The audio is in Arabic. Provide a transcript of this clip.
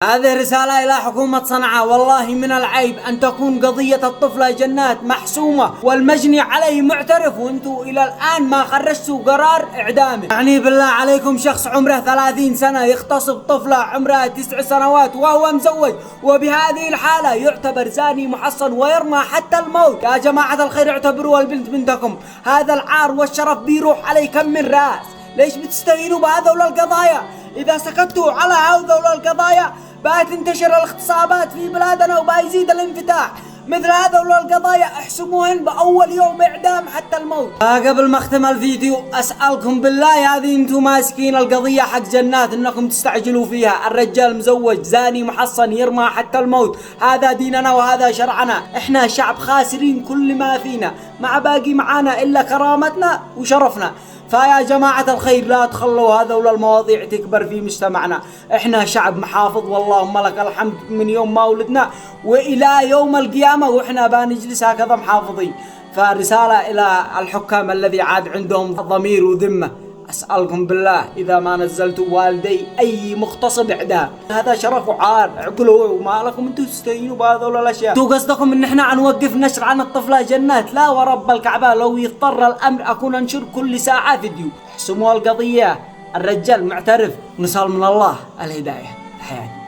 هذه رسالة إلى حكومة صنعاء، والله من العيب أن تكون قضية الطفلة جنات محسومة والمجني عليه معترف وأنتوا إلى الآن ما خرجتوا قرار إعدامه. يعني بالله عليكم شخص عمره 30 سنة يغتصب طفلة عمرها 9 سنوات وهو مزوج، وبهذه الحالة يعتبر زاني محصن ويرمى حتى الموت. يا جماعة الخير اعتبروا البنت بنتكم، هذا العار والشرف بيروح عليه كم من رأس. ليش بتستهينوا بهذول القضايا؟ إذا سكتوا على هذول القضايا بتنتشر الاغتصابات في بلادنا وبيزيد الانفتاح. مثل هذول القضايا احسموهن بأول يوم إعدام حتى الموت. قبل ما اختم الفيديو أسألكم بالله، هذه انتم ماسكين القضية حق جنات انكم تستعجلوا فيها. الرجال مزوج زاني محصن يرمى حتى الموت، هذا ديننا وهذا شرعنا. احنا شعب خاسرين كل ما فينا، مع باقي معانا إلا كرامتنا وشرفنا. فيا جماعة الخير لا تخلوا هذول المواضيع تكبر في مجتمعنا. احنا شعب محافظ واللهم لك الحمد من يوم ما ولدنا وإلى يوم القيامة واحنا بنجلس هكذا محافظين. فرسالة إلى الحكام الذي عاد عندهم ضمير وذمة، أسألكم بالله إذا ما نزلتوا والدي أي مغتصب إعدام، هذا شرف وعار. عقلوا وما لكم أنتوا تستهينوا بهذول الأشياء. أنتوا قصدكم إن إحنا عنوقف نشر عن الطفلة جنات؟ لا ورب الكعبة، لو يضطر الأمر أكون أنشر كل ساعة فيديو. احسموا القضية، الرجال معترف، نسأل من الله الهداية. حياتي.